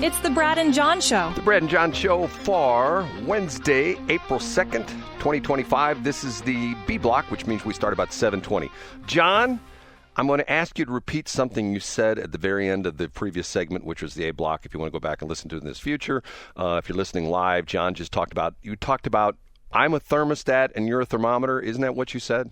It's the Brad and John Show. The Brad and John Show for Wednesday, April 2nd, 2025. This is the B block, which means we start about 7:20. John, I'm going to ask you to repeat something you said at the very end of the previous segment, which was the A block, if you want to go back and listen to it in this future. If you're listening live, John just talked about, I'm a thermostat and you're a thermometer. Isn't that what you said?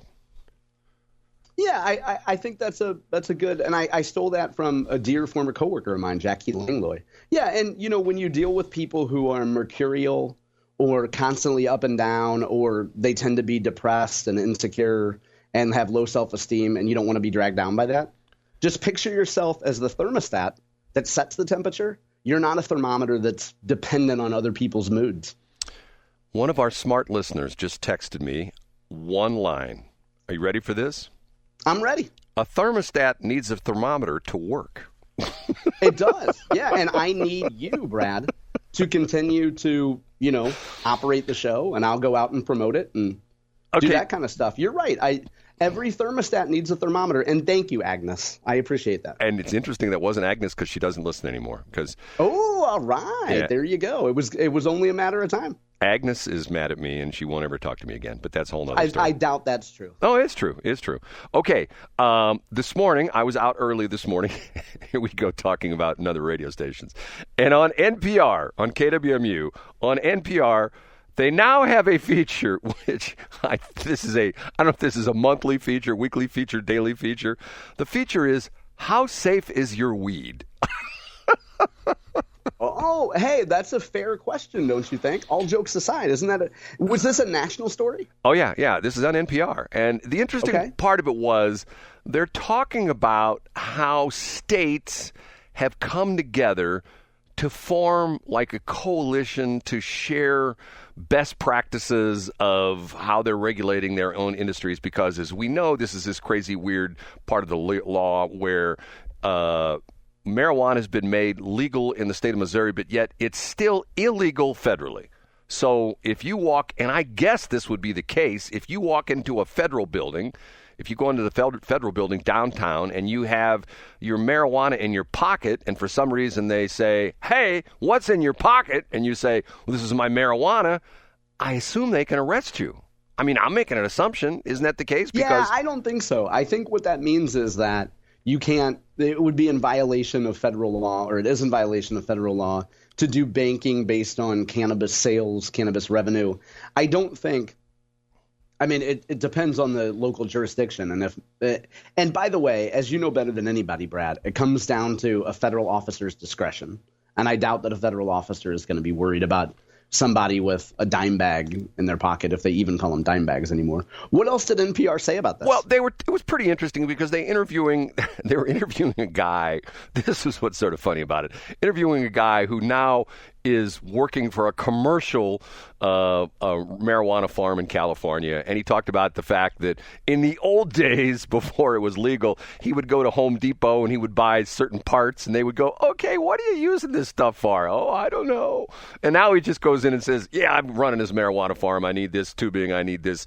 Yeah, I think that's a good, and I stole that from a dear former coworker of mine, Jackie Langloy. Yeah, and when you deal with people who are mercurial or constantly up and down, or they tend to be depressed and insecure and have low self-esteem, and you don't want to be dragged down by that, just picture yourself as the thermostat that sets the temperature. You're not a thermometer that's dependent on other people's moods. One of our smart listeners just texted me one line. Are you ready for this? I'm ready. A thermostat needs a thermometer to work. It does. Yeah, and I need you, Brad, to continue to, operate the show, and I'll go out and promote it and do that kind of stuff. You're right. Every thermostat needs a thermometer, and thank you, Agnes. I appreciate that. And it's interesting that wasn't Agnes because she doesn't listen anymore. Oh, all right. Yeah. There you go. It was only a matter of time. Agnes is mad at me, and she won't ever talk to me again. But that's a whole nother story. I doubt that's true. Oh, it's true. It's true. Okay. This morning, I was out early this morning. Here we go, talking about another radio stations. And on NPR, on KWMU, on NPR, they now have a feature, which I don't know if this is a monthly feature, weekly feature, daily feature. The feature is, how safe is your weed? Oh, hey, that's a fair question, don't you think? All jokes aside, was this a national story? Oh, yeah. This is on NPR. And the interesting part of it was they're talking about how states have come together to form like a coalition to share best practices of how they're regulating their own industries, because as we know, this is this crazy, weird part of the law where marijuana has been made legal in the state of Missouri, but yet it's still illegal federally. So if you walk, and I guess this would be the case, if you walk into a federal building, if you go into the federal building downtown and you have your marijuana in your pocket, and for some reason they say, hey, what's in your pocket? And you say, well, this is my marijuana, I assume they can arrest you. I mean, I'm making an assumption. Isn't that the case? Yeah, I don't think so. I think what that means is that it would be in violation of federal law, or it is in violation of federal law, to do banking based on cannabis sales, cannabis revenue. I don't think. I mean, it depends on the local jurisdiction. And by the way, as you know better than anybody, Brad, it comes down to a federal officer's discretion. And I doubt that a federal officer is going to be worried about somebody with a dime bag in their pocket, if they even call them dime bags anymore. What else did NPR say about this? Well, it was pretty interesting because they were interviewing a guy. This is what's sort of funny about it. Interviewing a guy who now is working for a commercial marijuana farm in California. And he talked about the fact that in the old days, before it was legal, he would go to Home Depot and he would buy certain parts, and they would go, okay, what are you using this stuff for? Oh, I don't know. And now he just goes in and says, yeah, I'm running this marijuana farm. I need this tubing. I need this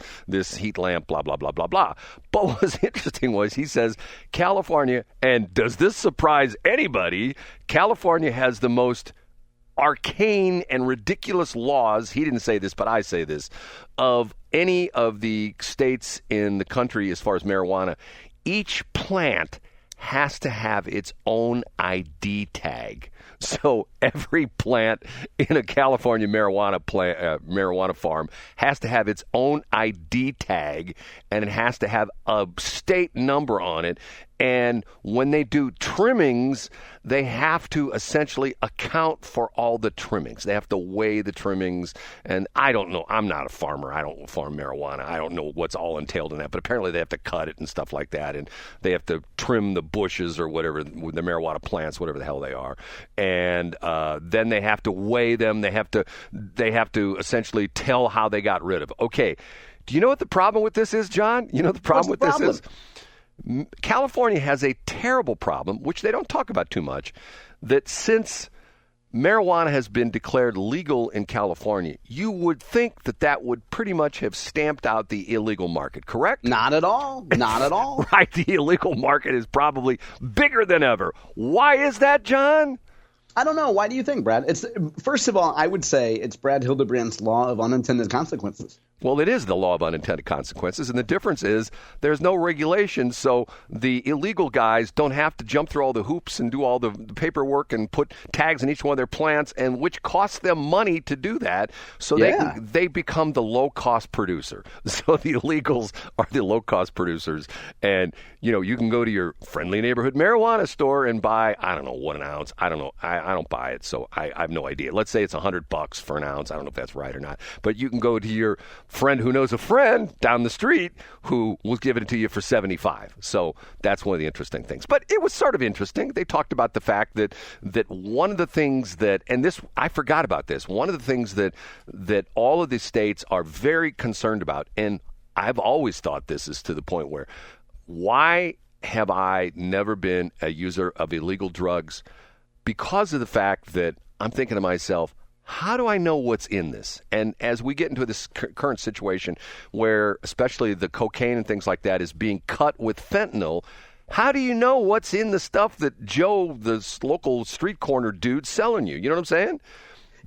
heat lamp, blah, blah, blah, blah, blah. But what was interesting was he says California, and does this surprise anybody, California has the most arcane and ridiculous laws, he didn't say this, but I say this, of any of the states in the country as far as marijuana. Each plant has to have its own ID tag. So every plant in a California marijuana farm has to have its own ID tag, and it has to have a state number on it. And when they do trimmings, they have to essentially account for all the trimmings. They have to weigh the trimmings. And I don't know. I'm not a farmer. I don't farm marijuana. I don't know what's all entailed in that. But apparently they have to cut it and stuff like that. And they have to trim the bushes or whatever, the marijuana plants, whatever the hell they are. And then they have to weigh them. They have to essentially tell how they got rid of it. Okay. Do you know what the problem with this is, John? You know the problem with this is? California has a terrible problem, which they don't talk about too much, that since marijuana has been declared legal in California, you would think that would pretty much have stamped out the illegal market, correct? Not at all. Not at all. Right. The illegal market is probably bigger than ever. Why is that, John? I don't know. Why do you think, Brad? It's first of all, I would say it's Brad Hildebrandt's law of unintended consequences. Well, it is the law of unintended consequences, and the difference is there's no regulation, so the illegal guys don't have to jump through all the hoops and do all the paperwork and put tags in each one of their plants, and which costs them money to do that, so they become the low-cost producer. So the illegals are the low-cost producers, and you can go to your friendly neighborhood marijuana store and buy, I don't know, what, an ounce. I don't know. I don't buy it, so I have no idea. Let's say it's $100 for an ounce. I don't know if that's right or not, but you can go to your friend who knows a friend down the street who will give it to you for $75. So that's one of the interesting things. But it was sort of interesting. They talked about the fact that one of the things that, and this, I forgot about this, one of the things that all of the states are very concerned about, and I've always thought this is to the point where, why have I never been a user of illegal drugs? Because of the fact that I'm thinking to myself, how do I know what's in this? And as we get into this current situation where especially the cocaine and things like that is being cut with fentanyl, how do you know what's in the stuff that Joe, the local street corner dude, selling you? You know what I'm saying?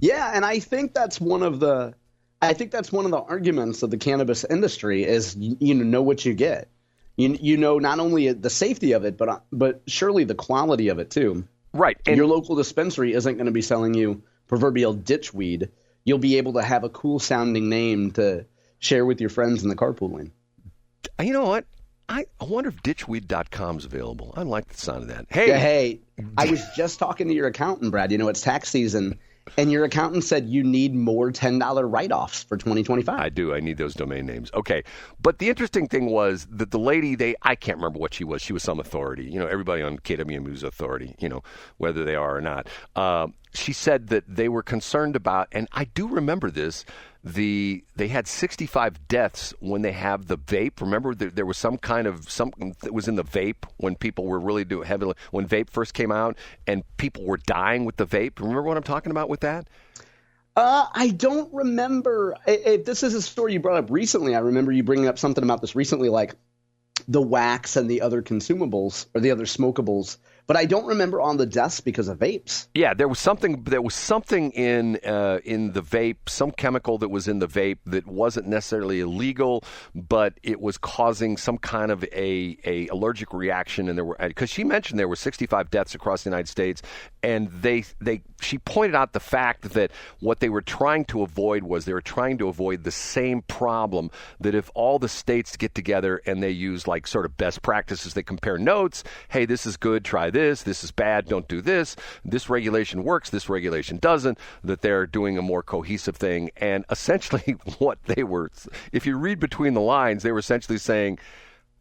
Yeah, and I think that's one of the arguments of the cannabis industry is you know what you get. You know not only the safety of it, but surely the quality of it too. Right. And your local dispensary isn't going to be selling you proverbial ditch weed. You'll be able to have a cool sounding name to share with your friends in the carpool lane. You know what? I wonder if ditchweed.com is available. I like the sound of that. Hey, I was just talking to your accountant, Brad. It's tax season. And your accountant said you need more $10 write-offs for 2025. I do. I need those domain names. Okay. But the interesting thing was that the lady, I can't remember what she was. She was some authority. Everybody on KWMU is authority, whether they are or not. She said that they were concerned about, and I do remember this, they had 65 deaths when they have the vape. Remember, there was something that was in the vape when people were really doing heavily, when vape first came out, and people were dying with the vape. Remember what I'm talking about with that? I don't remember. If this is a story you brought up recently, I remember you bringing up something about this recently, like the wax and the other consumables or the other smokables. But I don't remember on the deaths because of vapes. Yeah, there was something in the vape, some chemical that was in the vape that wasn't necessarily illegal, but it was causing some kind of a allergic reaction. And because she mentioned there were 65 deaths across the United States, and she pointed out the fact that what they were trying to avoid was the same problem, that if all the states get together and they use like sort of best practices, they compare notes. Hey, this is good. Try this is bad, don't do this. This regulation works, this regulation doesn't, that they're doing a more cohesive thing. And essentially what they were, if you read between the lines, they were essentially saying,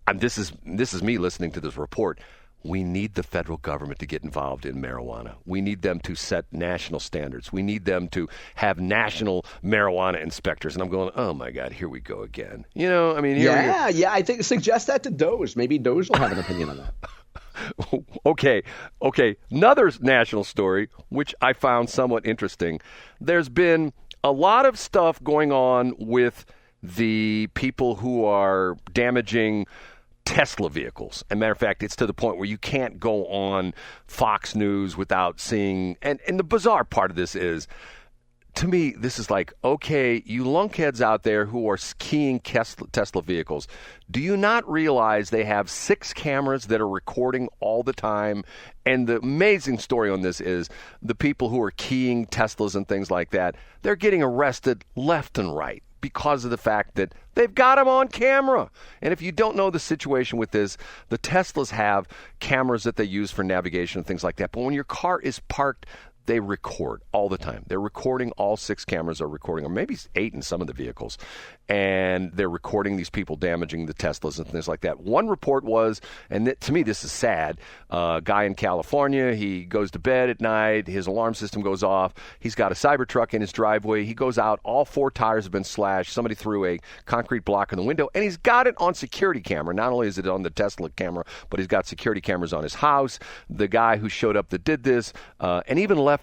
and this is me listening to this report, we need the federal government to get involved in marijuana. We need them to set national standards. We need them to have national marijuana inspectors. And I'm going, oh my God, here we go again. Yeah, I think suggest that to Doge. Maybe Doge will have an opinion on that. Okay. Another national story, which I found somewhat interesting. There's been a lot of stuff going on with the people who are damaging Tesla vehicles. As a matter of fact, it's to the point where you can't go on Fox News without seeing, and the bizarre part of this is, to me, this is like, okay, you lunkheads out there who are keying Tesla vehicles, do you not realize they have 6 cameras that are recording all the time? And the amazing story on this is the people who are keying Teslas and things like that, they're getting arrested left and right because of the fact that they've got them on camera. And if you don't know the situation with this, the Teslas have cameras that they use for navigation and things like that. But when your car is parked, they record all the time. They're recording, all 6 cameras are recording, or maybe 8 in some of the vehicles. And they're recording these people damaging the Teslas and things like that. One report was, and to me this is sad, a guy in California, he goes to bed at night, his alarm system goes off, he's got a Cybertruck in his driveway, he goes out, all 4 tires have been slashed, somebody threw a concrete block in the window, and he's got it on security camera. Not only is it on the Tesla camera, but he's got security cameras on his house. The guy who showed up that did this, and even left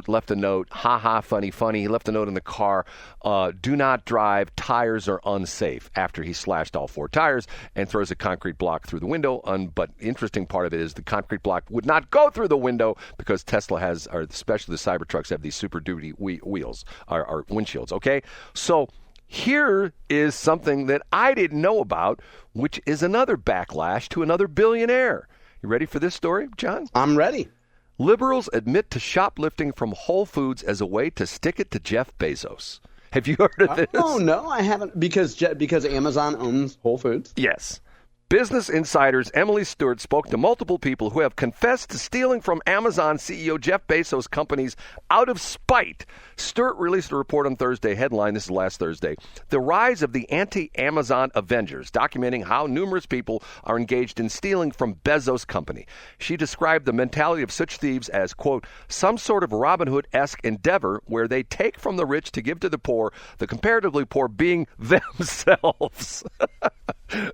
left a note, ha ha, funny. He left a note in the car, do not drive, tires are unsafe, after he slashed all 4 tires and throws a concrete block through the window. But interesting part of it is the concrete block would not go through the window because Tesla has, or especially the Cybertrucks have these Super Duty wheels, or windshields, okay? So here is something that I didn't know about, which is another backlash to another billionaire. You ready for this story, John? I'm ready. Liberals admit to shoplifting from Whole Foods as a way to stick it to Jeff Bezos. Have you heard of this? Oh, no, I haven't, because Amazon owns Whole Foods. Yes. Business Insider's Emily Stewart spoke to multiple people who have confessed to stealing from Amazon CEO Jeff Bezos' companies out of spite. Stewart released a report on Thursday, headline, this is last Thursday, The Rise of the Anti-Amazon Avengers, documenting how numerous people are engaged in stealing from Bezos' company. She described the mentality of such thieves as, quote, some sort of Robin Hood-esque endeavor where they take from the rich to give to the poor, the comparatively poor being themselves.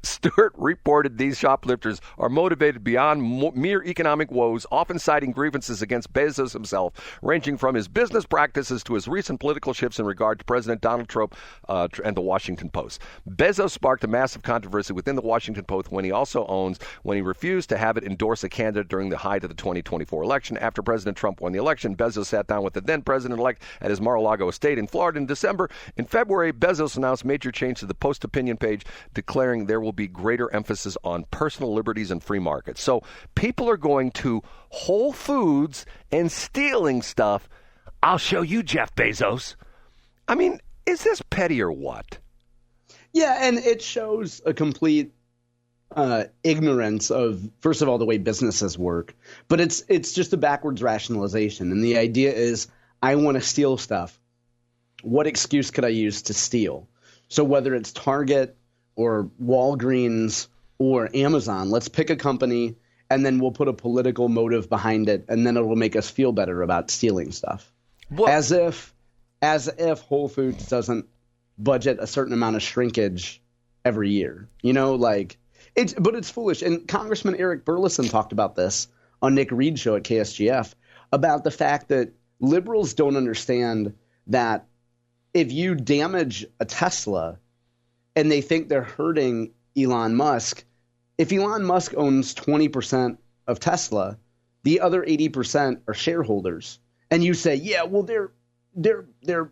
Stewart reported these shoplifters are motivated beyond mere economic woes, often citing grievances against Bezos himself, ranging from his business practices to his recent political shifts in regard to President Donald Trump and the Washington Post. Bezos sparked a massive controversy within the Washington Post when he refused to have it endorse a candidate during the height of the 2024 election. After President Trump won the election, Bezos sat down with the then president-elect at his Mar-a-Lago estate in Florida in December. In February, Bezos announced major change to the Post opinion page, declaring there will be greater emphasis on personal liberties and free markets. So people are going to Whole Foods and stealing stuff. I'll show you, Jeff Bezos. I mean, is this petty or what? Yeah, and it shows a complete ignorance of, first of all, the way businesses work. But it's just a backwards rationalization. And the idea is, I want to steal stuff. What excuse could I use to steal? So whether it's Target or Walgreens or Amazon, let's pick a company and then we'll put a political motive behind it, and then it will make us feel better about stealing stuff. Well, as if Whole Foods doesn't budget a certain amount of shrinkage every year. You know, like it's foolish. And Congressman Eric Burleson talked about this on Nick Reed's show at KSGF about the fact that liberals don't understand that if you damage a Tesla and they think they're hurting Elon Musk, if Elon Musk owns 20% of Tesla, the other 80% are shareholders. And you say, yeah, well, they're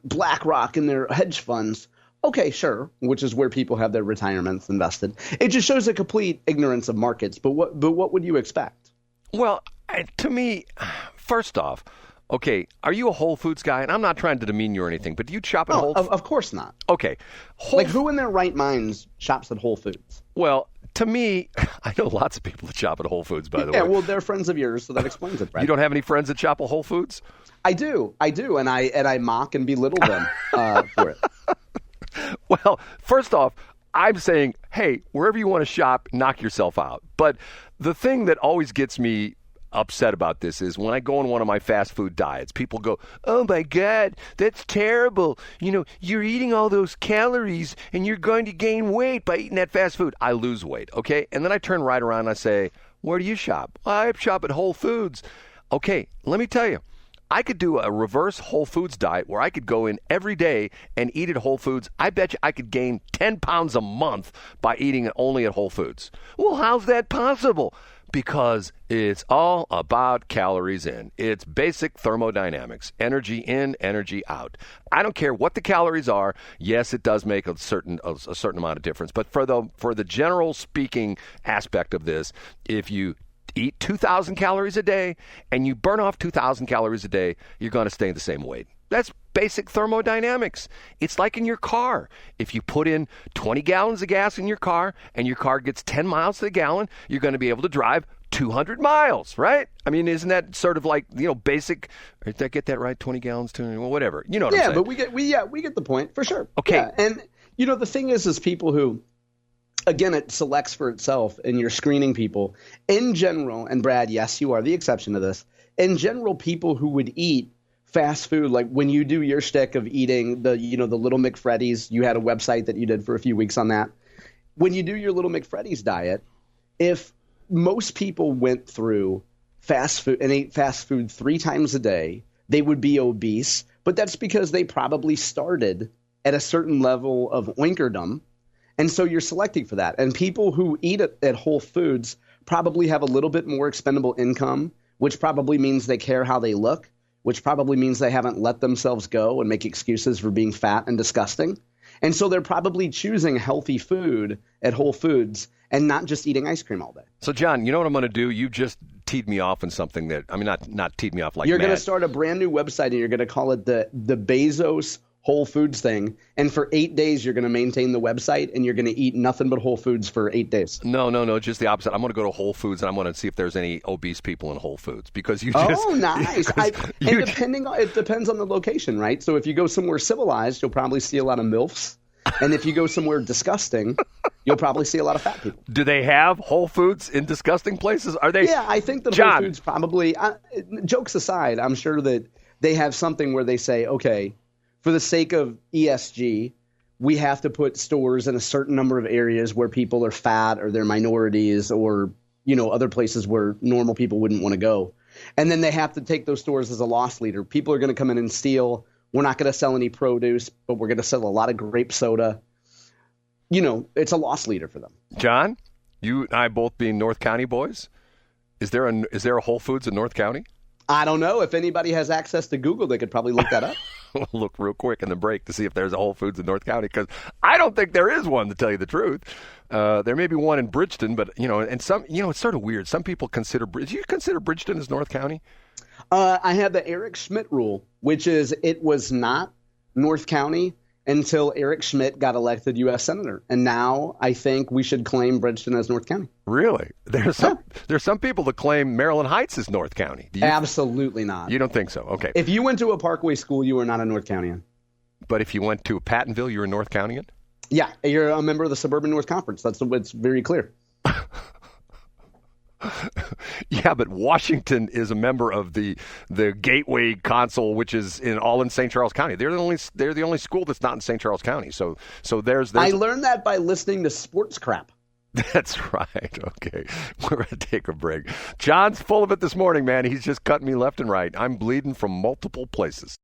BlackRock and they're hedge funds. Okay, sure, which is where people have their retirements invested. It just shows a complete ignorance of markets. But what would you expect? Well, to me, first off, okay, are you a Whole Foods guy? And I'm not trying to demean you or anything, but do you shop at Whole Foods? Of course not. Okay. Who in their right minds shops at Whole Foods? Well, to me, I know lots of people that shop at Whole Foods, by the way. Yeah, well, they're friends of yours, so that explains it, right? You don't have any friends that shop at Whole Foods? I do, and I mock and belittle them for it. Well, first off, I'm saying, hey, wherever you want to shop, knock yourself out. But the thing that always gets me upset about this is when I go on one of my fast food diets, people go, oh my God, that's terrible. You know, you're eating all those calories and you're going to gain weight by eating that fast food. I lose weight, okay? And then I turn right around and I say, where do you shop? Well, I shop at Whole Foods. Okay, let me tell you, I could do a reverse Whole Foods diet where I could go in every day and eat at Whole Foods. I bet you I could gain 10 pounds a month by eating only at Whole Foods. Well, how's that possible? Because it's all about calories in. It's basic thermodynamics. Energy in, energy out. I don't care what the calories are. Yes, it does make a certain amount of difference. But for the general speaking aspect of this, if you eat 2,000 calories a day and you burn off 2,000 calories a day, you're going to stay the same weight. That's basic thermodynamics. It's like in your car. If you put in 20 gallons of gas in your car and your car gets 10 miles to the gallon, you're going to be able to drive 200 miles, right? I mean, isn't that sort of like, you know, basic? Did I get that right? 20 gallons, well, whatever. You know what I'm saying? Yeah, but we get the point for sure. Okay. Yeah. And you know, the thing is people who, again, it selects for itself and you're screening people. In general, and Brad, yes, you are the exception to this. In general, people who would eat fast food, like when you do your shtick of eating the Little McFreddy's, you had a website that you did for a few weeks on that. When you do your Little McFreddy's diet, if most people went through fast food and ate fast food 3 times a day, they would be obese, but that's because they probably started at a certain level of oinkerdom. And so you're selecting for that. And people who eat at Whole Foods probably have a little bit more expendable income, which probably means they care how they look, which probably means they haven't let themselves go and make excuses for being fat and disgusting. And so they're probably choosing healthy food at Whole Foods and not just eating ice cream all day. So, John, you know what I'm going to do? You just teed me off on something that, I mean, not teed me off like you're going to mad. start a brand new website and you're going to call it the Bezos Whole Foods thing. And for 8 days, you're going to maintain the website and you're going to eat nothing but Whole Foods for 8 days. No, just the opposite. I'm going to go to Whole Foods and I'm going to see if there's any obese people in Whole Foods because you just. Oh, nice. It depends on the location, right? So if you go somewhere civilized, you'll probably see a lot of MILFs. And if you go somewhere disgusting, you'll probably see a lot of fat people. Do they have Whole Foods in disgusting places? Are they? Yeah, I think that John. Whole Foods probably, jokes aside, I'm sure that they have something where they say, okay, for the sake of ESG, we have to put stores in a certain number of areas where people are fat or they're minorities or, other places where normal people wouldn't want to go. And then they have to take those stores as a loss leader. People are going to come in and steal. We're not going to sell any produce, but we're going to sell a lot of grape soda. It's a loss leader for them. John, you and I both being North County boys, is there a Whole Foods in North County? I don't know. If anybody has access to Google, they could probably look that up. We'll look real quick in the break to see if there's a Whole Foods in North County because I don't think there is one, to tell you the truth. There may be one in Bridgeton, but, and some, it's sort of weird. Some people consider, do you consider Bridgeton as North County? I have the Eric Schmitt rule, which is it was not North County until Eric Schmitt got elected U.S. Senator. And now I think we should claim Bridgeton as North County. Really? There's some people that claim Maryland Heights is North County. Absolutely not. You don't think so? Okay. If you went to a Parkway school, you were not a North Countian. But if you went to Pattonville, you're a North Countian? Yeah, you're a member of the Suburban North Conference. It's very clear. Yeah, but Washington is a member of the Gateway Council, which is in St. Charles County. They're the only school that's not in St. Charles County. So there's I learned that by listening to sports crap. That's right. Okay, we're going to take a break. John's full of it this morning, man. He's just cutting me left and right. I'm bleeding from multiple places.